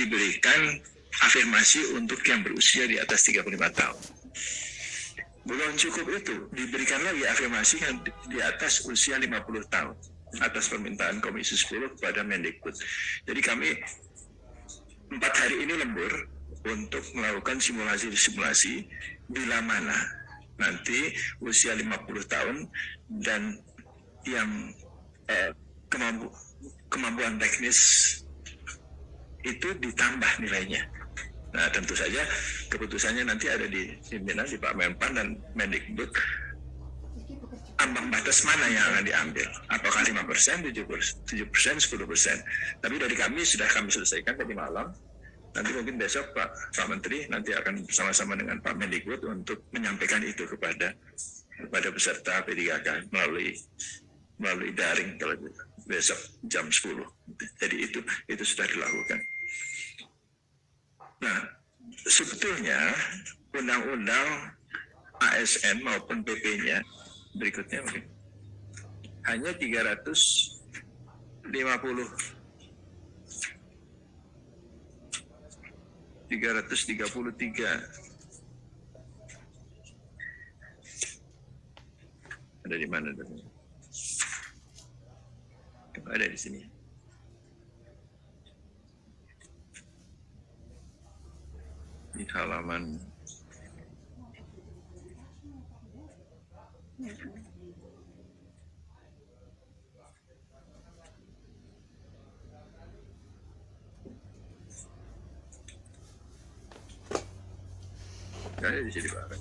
diberikan afirmasi untuk yang berusia di atas 35 tahun. Belum cukup itu, diberikan lagi afirmasi yang di atas usia 50 tahun atas permintaan Komisi 10 kepada Mendikbud. Jadi kami 4 hari ini lembur untuk melakukan simulasi-simulasi bila mana nanti usia 50 tahun dan yang kemampuan teknis itu ditambah nilainya. Nah, tentu saja keputusannya nanti ada di pimpinan, di Pak Menpan dan Mendikbud, ambang batas mana yang akan diambil. Apakah 5%, 7%, 10%. Tapi dari kami sudah kami selesaikan tadi malam. Nanti mungkin besok Pak Menteri nanti akan bersama-sama dengan Pak Mendikbud untuk menyampaikan itu kepada peserta P3K melalui daring kalau besok jam 10. Jadi itu sudah dilakukan. Nah, sebetulnya undang-undang ASN maupun PP-nya berikutnya mungkin hanya 333 ada di mana tadi? Ada di sini. Di halaman ada di sini Pak.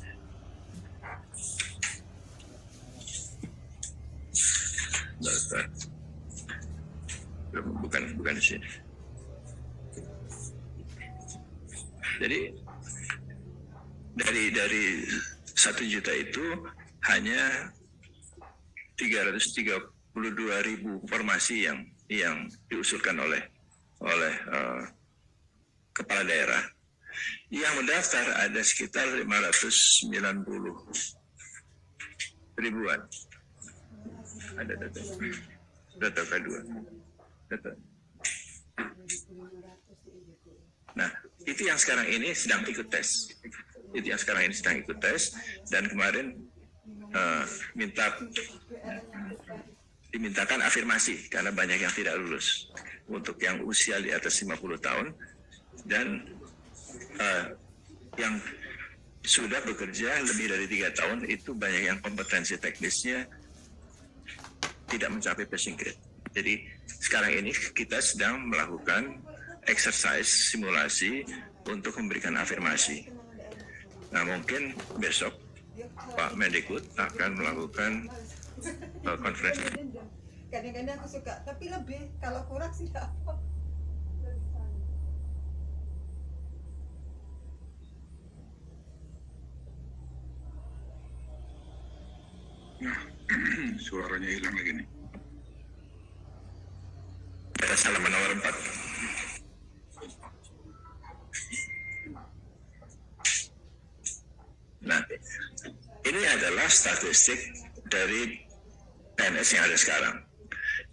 Bukan di sini. Jadi dari 1 juta itu hanya 332.000 formasi yang diusulkan oleh kepala daerah. Yang mendaftar ada sekitar 590 ribuan. Ada data K2. Data. Nah, itu yang sekarang ini sedang ikut tes. Dan kemarin dimintakan afirmasi karena banyak yang tidak lulus untuk yang usia di atas 50 tahun dan yang sudah bekerja lebih dari 3 tahun itu banyak yang kompetensi teknisnya tidak mencapai passing grade. Jadi sekarang ini kita sedang melakukan exercise simulasi untuk memberikan afirmasi. Nah, mungkin besok Pak Mendikbud akan melakukan konferensi. Kadang-kadang aku suka, tapi lebih kalau kurang sih tidak apa. Nah, suaranya hilang lagi nih. Ada halaman nomor 4. Nah, ini adalah statistik dari PNS yang ada sekarang.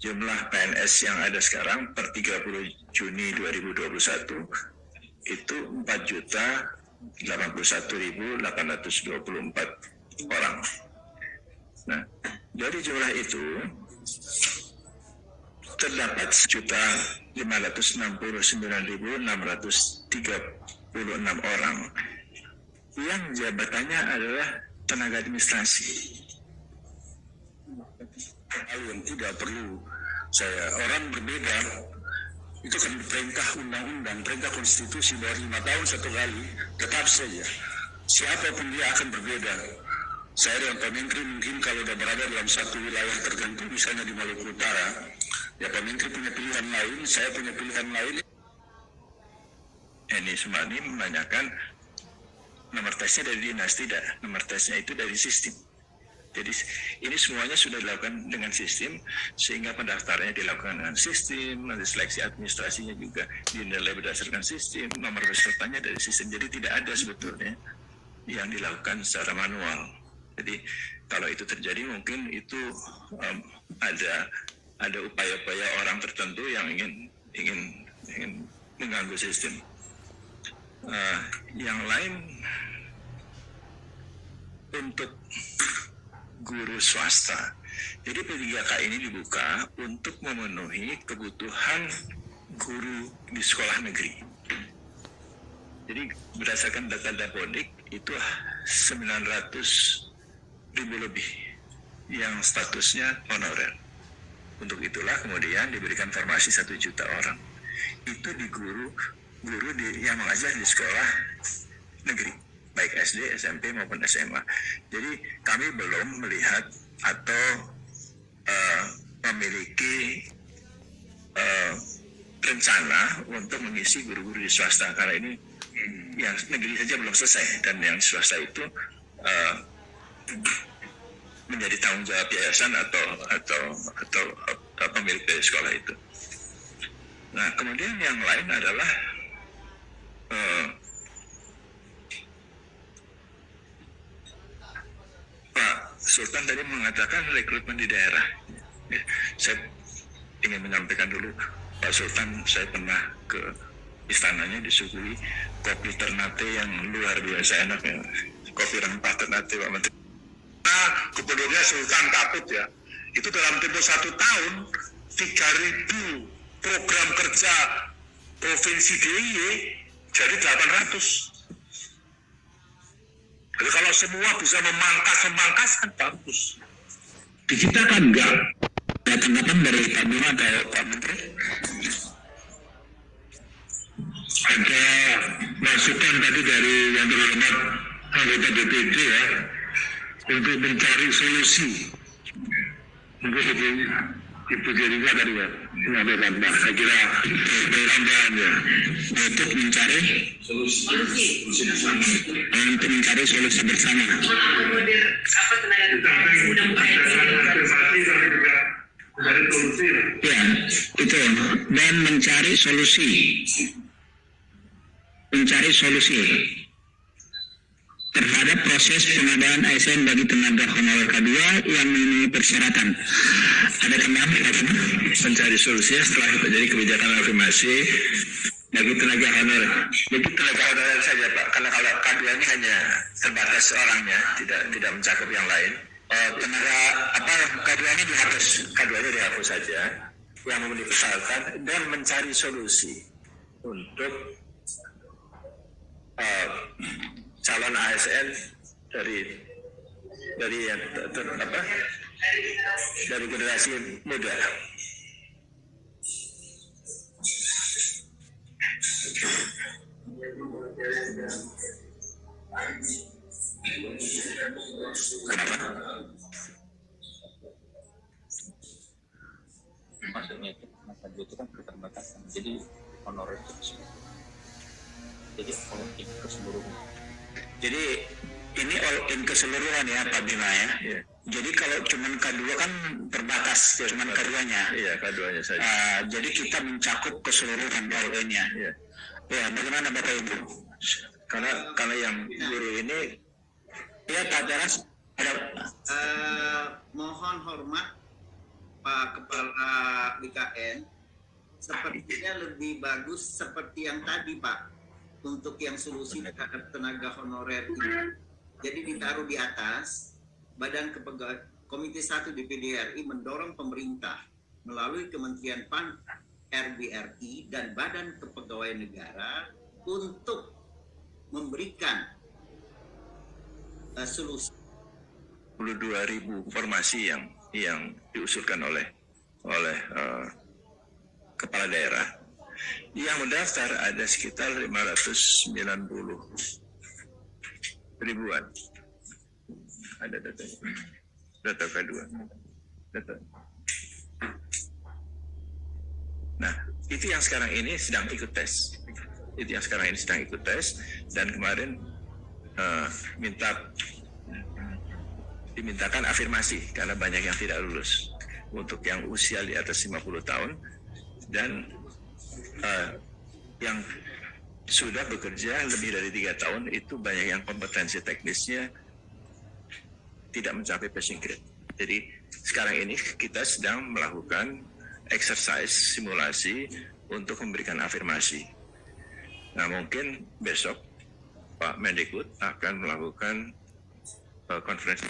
Jumlah PNS yang ada sekarang per 30 Juni 2021 itu 4.081.824 orang. Nah, dari jumlah itu terdapat 1.569.636 orang yang jabatannya adalah tenaga administrasi. Hal yang tidak perlu orang berbeda itu kan perintah undang-undang, perintah konstitusi bahwa 5 tahun 1 kali tetap saja siapapun dia akan berbeda. Saya dan Pak Menteri mungkin kalau sudah berada dalam satu wilayah tertentu, misalnya di Maluku Utara, ya Pak Menteri punya pilihan lain, saya punya pilihan lain. Ini Sumani menanyakan nomor tesnya dari dinas, tidak. Nomor tesnya itu dari sistem. Jadi ini semuanya sudah dilakukan dengan sistem, sehingga pendaftarannya dilakukan dengan sistem, nanti seleksi administrasinya juga dinilai berdasarkan sistem, nomor pesertanya dari sistem. Jadi tidak ada sebetulnya yang dilakukan secara manual. Jadi kalau itu terjadi mungkin itu ada upaya-upaya orang tertentu yang ingin mengganggu sistem. Yang lain untuk guru swasta. Jadi P3K ini dibuka untuk memenuhi kebutuhan guru di sekolah negeri. Jadi berdasarkan data Dapodik itu 900.000 lebih yang statusnya honorer. Untuk itulah kemudian diberikan formasi 1 juta orang. Itu di guru yang mengajar di sekolah negeri, baik SD, SMP maupun SMA. Jadi kami belum melihat atau memiliki rencana untuk mengisi guru-guru di swasta, karena ini yang negeri saja belum selesai dan yang swasta itu menjadi tanggung jawab yayasan atau pemilik dari sekolah itu. Nah, kemudian yang lain adalah Pak Sultan tadi mengatakan rekrutmen di daerah. Saya ingin menyampaikan dulu, Pak Sultan, saya pernah ke istananya disuguhi kopi Ternate yang luar biasa enaknya. Kopi rempah Ternate, Pak Menteri. Nah, gubernurnya Sultan Kaput ya, itu dalam tempo 1 tahun 3.000 program kerja provinsi DIY jadi 800. Jadi kalau semua bisa memangkas kan bagus. Di kita kan enggak. Ada tanggapan dari Pak Bima atau Pak Menteri? Ada masukan tadi dari yang terhormat anggota DPD ya, untuk mencari solusi. Mungkin Ibu Jerica tadi ya menyampaikan, Pak, saya kira tambahannya untuk mencari solusi bersama. Mengakomodir apa tenaga kerja Ya, itu, dan mencari solusi terhadap proses pengadaan ASN bagi tenaga honorer K2 yang memenuhi persyaratan. Ada tambahan? Mencari solusinya setelah terjadi kebijakan afirmasi bagi tenaga honorer. Jadi tenaga honorer saja, Pak, karena kalau K2 ini hanya terbatas orangnya, tidak mencakup yang lain. Tenaga K2-nya dihapus, K2-nya dihapus saja, yang memenuhi persyaratan, dan mencari solusi untuk calon ASN dari generasi muda. Kenapa? Maksudnya itu masa itu kan keterbatasan, jadi honorer itu jadi all in keseluruhan. Jadi ini all in keseluruhan ya Pak Bima ya. Iya. Jadi kalau cuman K2 kan terbatas, cuman K2-nya. Iya, K2-nya saja. Jadi kita mencakup keseluruhan all in-nya. Iya. Ya, bagaimana Bapak Ibu? Karena yang guru ini, Ya Pak Jaras, ada mohon hormat Pak Kepala BKN, sepertinya lebih bagus seperti yang tadi Pak, untuk yang solusi terhadap tenaga honorer ini. Jadi ditaruh di atas, Badan Komite 1 DPD RI mendorong pemerintah melalui Kementerian PAN, RBRI, dan Badan Kepegawaian Negara untuk memberikan solusi. 22.000 formasi yang diusulkan oleh kepala daerah. Yang mendaftar ada sekitar 590 ribuan. Ada data K2. Data. Nah, itu yang sekarang ini sedang ikut tes. Dan kemarin dimintakan afirmasi karena banyak yang tidak lulus untuk yang usia di atas 50 tahun dan yang sudah bekerja lebih dari 3 tahun itu banyak yang kompetensi teknisnya tidak mencapai passing grade. Jadi sekarang ini kita sedang melakukan exercise simulasi untuk memberikan afirmasi Nah, mungkin besok Pak Mendikbud akan melakukan konferensi.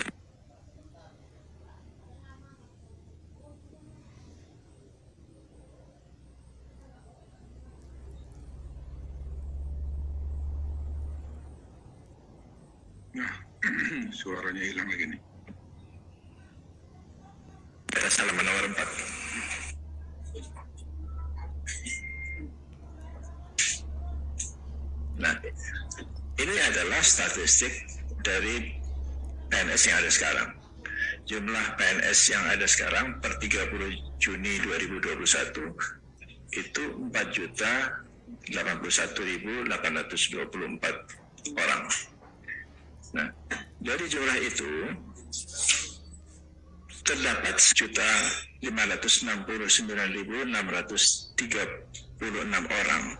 Nah, suaranya hilang lagi nih. Ada salah nomor 4. Nah, ini adalah statistik dari PNS yang ada sekarang. Jumlah PNS yang ada sekarang per 30 Juni 2021 itu 4.081.824 orang. Nah, dari jumlah itu terdapat 1.569.636 orang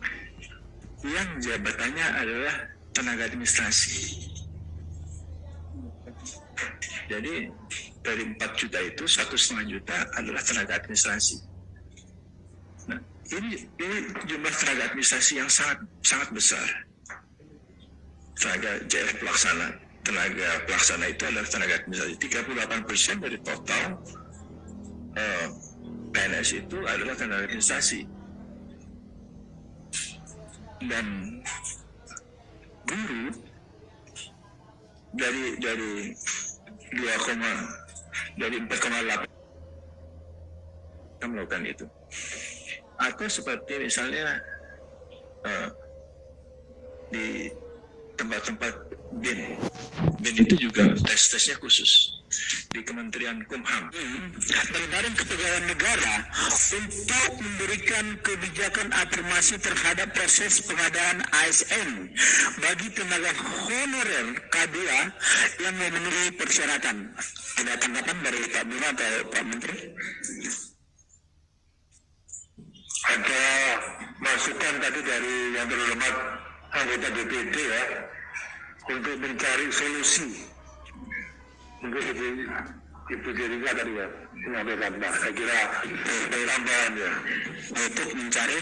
yang jabatannya adalah tenaga administrasi. Jadi dari 4 juta itu 1,5 juta adalah tenaga administrasi. Nah, ini jumlah tenaga administrasi yang sangat besar. Tenaga JF pelaksana, tenaga pelaksana itu adalah tenaga administrasi. 38% dari total PNS itu adalah tenaga administrasi. Dan guru dari 4,8 kita melakukan itu. Atau seperti misalnya di tempat-tempat BIN itu juga tesnya khusus di Kementerian Kumham Dan Badan Kepegawaian Negara untuk memberikan kebijakan afirmasi terhadap proses pengadaan ASN bagi tenaga honorer K2 yang memenuhi persyaratan. Ada tanggapan dari Pak Bima atau Pak Menteri? Ada masukan tadi dari yang terhormat anggota DPD ya untuk mencari solusi. Mungkin Ibu Jerika tadi ya menyampaikan, Pak. Saya kira tambahan ya. Untuk mencari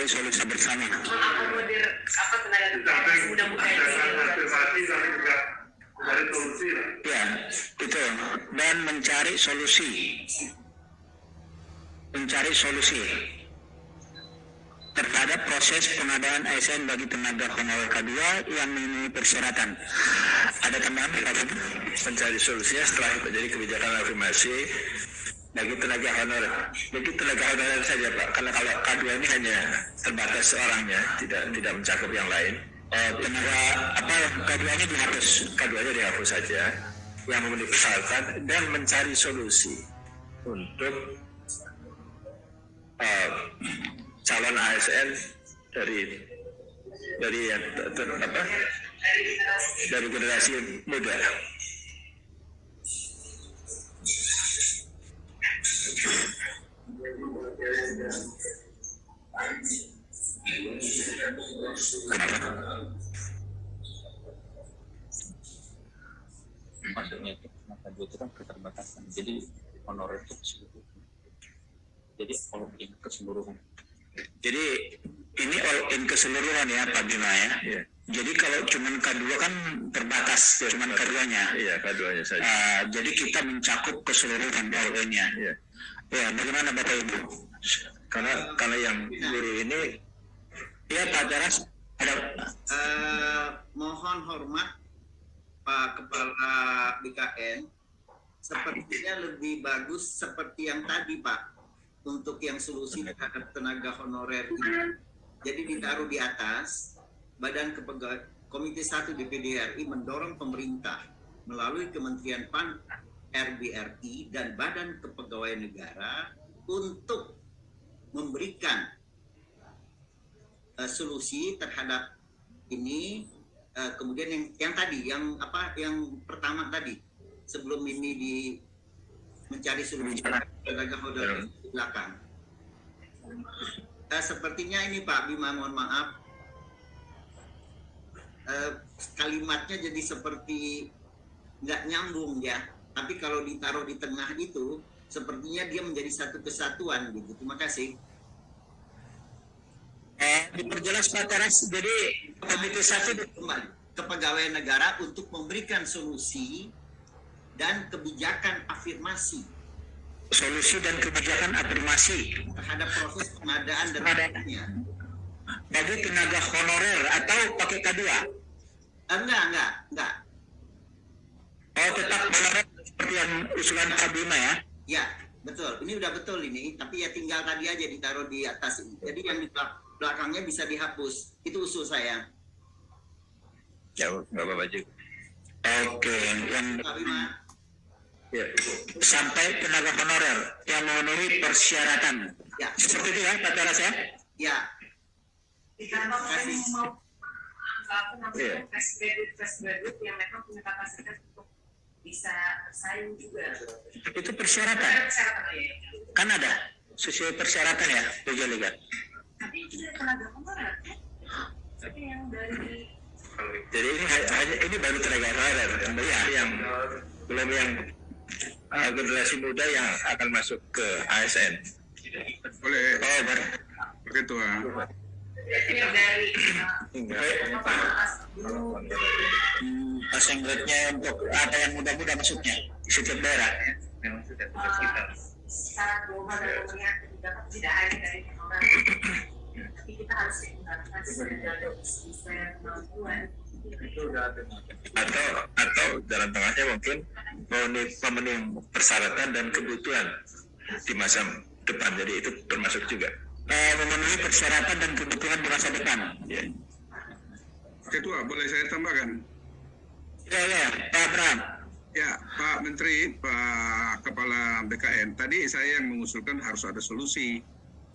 solusi bersama. Mengakomodir tenaga kerja mudah-mudahan Ya, itu. Dan mencari solusi terhadap proses pengadaan ASN bagi tenaga honorer K2 yang memenuhi persyaratan. Ada tambahan Pak? mencari solusinya setelah terjadi kebijakan afirmasi bagi tenaga honorer. Bagi tenaga honorer saja Pak, karena kalau K2 ini hanya terbatas orangnya, tidak mencakup yang lain. Tenaga K2-nya dihapus. K2-nya dihapus saja, yang memenuhi persyaratan, dan mencari solusi untuk calon ASN dari generasi muda. Maksudnya itu kenapa itu kan keterbatasan. Jadi honorer itu keseluruhan. Jadi all in keseluruhan. Jadi ini all in keseluruhan ya Pak Bima ya. Iya. Jadi kalau cuman K2 kan terbatas, cuman K2-nya. Iya, K2-nya saja. Jadi kita mencakup keseluruhan all in-nya. Iya. Ya, bagaimana Bapak Ibu? Karena yang guru ini, Ya Pak Jaras, ada Mohon hormat Pak Kepala BKN, sepertinya lebih bagus seperti yang tadi Pak, untuk yang solusi terhadap tenaga honorer ini. Jadi ditaruh di atas, Badan Komite 1 DPD RI mendorong pemerintah melalui Kementerian PAN, RBRI, dan Badan Kepegawaian Negara untuk memberikan solusi terhadap ini. Kemudian yang tadi, yang pertama tadi, sebelum ini mencari solusi tenaga honorer di belakang. Sepertinya ini Pak Bima, mohon maaf, kalimatnya jadi seperti nggak nyambung ya. Tapi kalau ditaruh di tengah itu, sepertinya dia menjadi satu kesatuan gitu. Terima kasih. diperjelas Pak Teras. Jadi Komite 1 kembali kepegawaian negara untuk memberikan solusi dan kebijakan afirmasi solusi dan kebijakan afirmasi terhadap proses pengadaan dan lainnya. bagi tenaga honorer atau pakai K2. Enggak. Oh, tetap honorer seperti yang usulan Pak Bima ya. Ya, betul. Ini udah betul ini, tapi ya tinggal tadi aja ditaruh di atas ini. Jadi yang di belakangnya bisa dihapus. Itu usul saya. Ya, nggak apa-apa juga. Oke, yang Pak Bima. Ya, sampai tenaga honorer yang memenuhi persyaratan. Ya, Seperti itu ya Pak Teras ya. ya. Ditambah Kasih. yang mau Iya. fresh graduate yang memang punya kapasitas untuk bisa bersaing juga. Itu persyaratan. Persyaratan ya. Kan ada sesuai persyaratan ya, Bu Jaliga. Tapi itu dari tenaga honorer. Tapi yang dari jadi ini hanya ini baru tenaga honorer, yang belum yang generasi muda yang akan masuk ke ASN. Oleh Oh, Ketua. yang dari passing grade-nya untuk ada yang muda-muda maksudnya di setiap daerah. Memang sudah tugas kita. secara global dan melihat dapat tidak hanya dari honorer, tapi kita harus menggunakan segala desain kemampuan. Atau dalam tengahnya mungkin memenuhi persyaratan dan kebutuhan di masa depan. Jadi itu termasuk juga. Memenuhi persyaratan dan kebutuhan di masa depan. Ya. Ketua, boleh saya tambahkan? Ya, Pak Abraham. Ya, Pak Menteri, Pak Kepala BKN, tadi saya yang mengusulkan harus ada solusi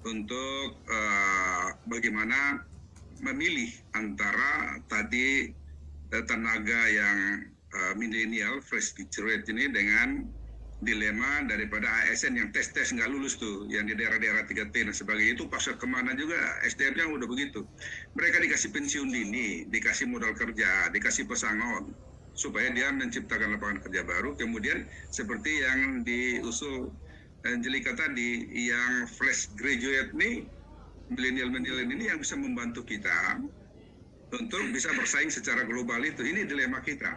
untuk bagaimana memilih antara tadi tenaga yang milenial, fresh graduate ini dengan dilema daripada ASN yang tes nggak lulus tuh, yang di daerah-daerah 3T dan sebagainya. Itu pasar kemana juga SDM-nya udah begitu. Mereka dikasih pensiun dini, dikasih modal kerja, dikasih pesangon supaya dia menciptakan lapangan kerja baru. Kemudian seperti yang diusul Angelika tadi, yang fresh graduate nih, milenial ini yang bisa membantu kita untuk bisa bersaing secara global itu. Ini dilema kita.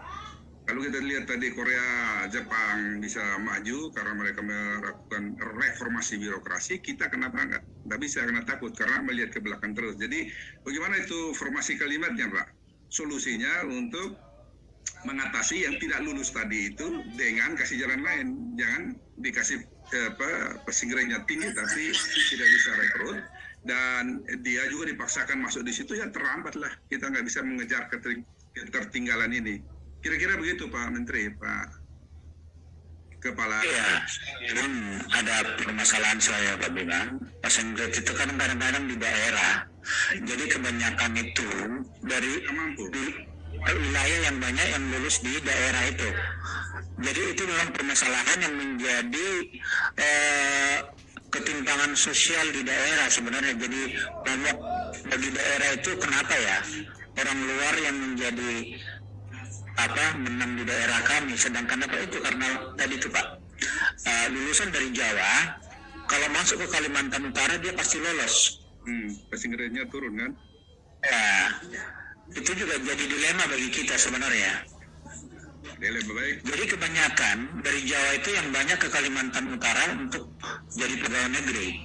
Kalau kita lihat tadi Korea, Jepang bisa maju karena mereka melakukan reformasi birokrasi, kita kenapa nggak bisa, karena takut, karena melihat ke belakang terus. Jadi bagaimana itu formasi kalimatnya, Pak? Solusinya untuk mengatasi yang tidak lulus tadi itu dengan kasih jalan lain. Jangan dikasih passing grade-nya tinggi tapi tidak bisa rekrut, dan dia juga dipaksakan masuk di situ, ya terlambat lah. Kita nggak bisa mengejar ketertinggalan ini. Kira-kira begitu Pak Menteri, Pak Kepala. Iya, ada permasalahan saya Pak Bima. Passing grade itu kan kadang-kadang di daerah. Jadi kebanyakan itu dari wilayah yang banyak yang lulus di daerah itu. Jadi itu memang permasalahan yang menjadi ketimpangan sosial di daerah sebenarnya. Jadi banyak bagi daerah itu kenapa ya orang luar yang menjadi menang di daerah kami, sedangkan itu karena tadi itu Pak, lulusan dari Jawa kalau masuk ke Kalimantan Utara dia pasti lolos. Passing grade-nya turun kan? Ya, itu juga jadi dilema bagi kita sebenarnya. Dilema baik. Jadi kebanyakan dari Jawa itu yang banyak ke Kalimantan Utara untuk jadi pegawai negeri.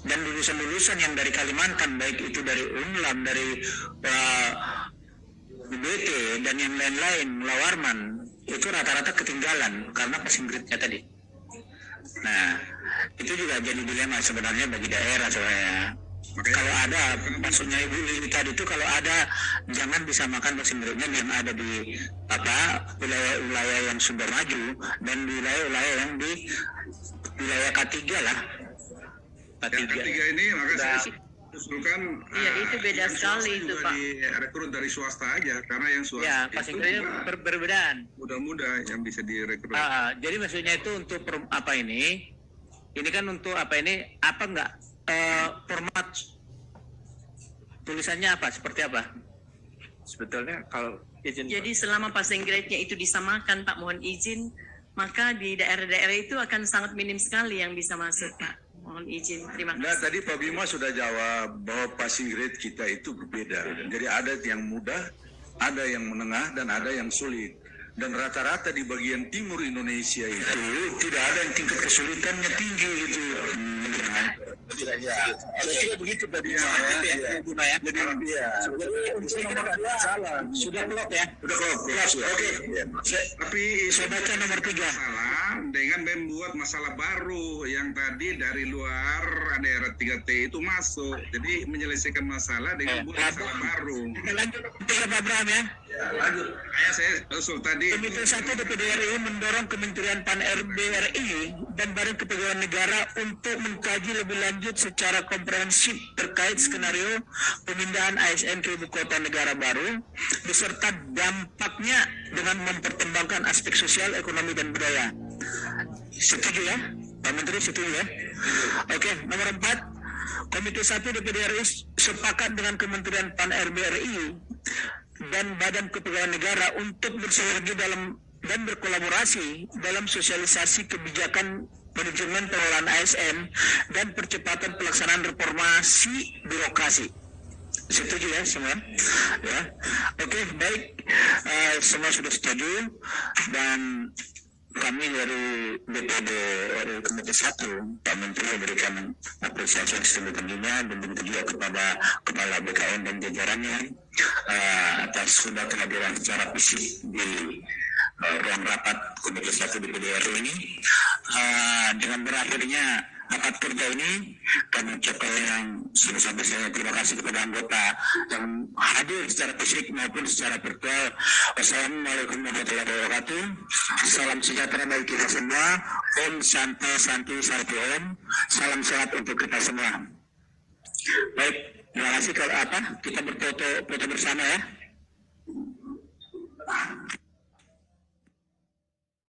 Dan lulusan-lulusan yang dari Kalimantan, baik itu dari Unlam, dari UBT dan yang lain-lain, Mulawarman, itu rata-rata ketinggalan karena passing grade-nya tadi. Nah, itu juga jadi dilema sebenarnya bagi daerah sebenarnya. Kalau ada, maksudnya Ibu Lili tadi itu kalau ada, jangan disamakan passing grade-nya yang ada di wilayah-wilayah yang sudah maju dan di wilayah-wilayah yang di wilayah K3 lah. Yang K3 ini maka saya usulkan itu beda sekali itu Pak. Direkrut dari swasta aja, karena yang swasta Ya, passing grade berbedaan. muda-muda yang bisa direkrut. Jadi maksudnya itu untuk ini kan untuk enggak format tulisannya seperti apa? Sebetulnya kalau izin. Jadi selama passing grade-nya itu disamakan Pak, mohon izin, maka di daerah-daerah itu akan sangat minim sekali yang bisa masuk Pak. Mohon izin. Terima Nah, kasih. tadi Pak Bima sudah jawab bahwa passing grade kita itu berbeda. Jadi ada yang mudah, ada yang menengah, dan ada yang sulit. Dan rata-rata di bagian timur Indonesia itu tidak ada yang tingkat kesulitannya tinggi gitu. Tidak begitu tadi ya. Jadi salah. Sudah blok ya. Sudah oke. Tapi saya baca nomor 3. Masalah dengan membuat masalah baru yang tadi dari luar daerah 3T itu masuk. Jadi menyelesaikan masalah dengan buat masalah baru. Kita lanjut ke Pak Abraham ya. Lanjut. Kayak saya usul tadi. Komite 1 DPD RI mendorong Kementerian Pan-RB RI dan Badan Kepegawaian Negara untuk mengkaji lebih lanjut secara komprehensif terkait skenario pemindahan ASN ke ibu kota negara baru beserta dampaknya dengan mempertimbangkan aspek sosial, ekonomi, dan budaya. Setuju ya? Pak Menteri setuju ya? Oke, nomor 4. Komite 1 DPD RI sepakat dengan Kementerian Pan-RB RI dan Badan Kepegawaian Negara untuk bersinergi dalam dan berkolaborasi dalam sosialisasi kebijakan manajemen pengelolaan ASN dan percepatan pelaksanaan reformasi birokrasi. Setuju ya semua? Ya. Oke, baik. Semua sudah setuju dan kami dari DPD RI Komite 1, Pak Menteri memberikan apresiasi yang setinggi-tingginya dan begitu juga kepada Kepala BKN dan jajarannya atas sudah kehadiran secara fisik di ruang rapat Komite 1 DPD RI ini. Dengan berakhirnya rapat kerja ini, kami ucapkan yang sebesar-besarnya terima kasih kepada anggota yang hadir secara fisik maupun secara virtual. Wassalamualaikum warahmatullahi wabarakatuh. Salam sejahtera bagi kita semua. Om Santi Santi Sarti Om. Salam sehat untuk kita semua. Baik, terima kasih. Kalau kita berfoto bersama ya.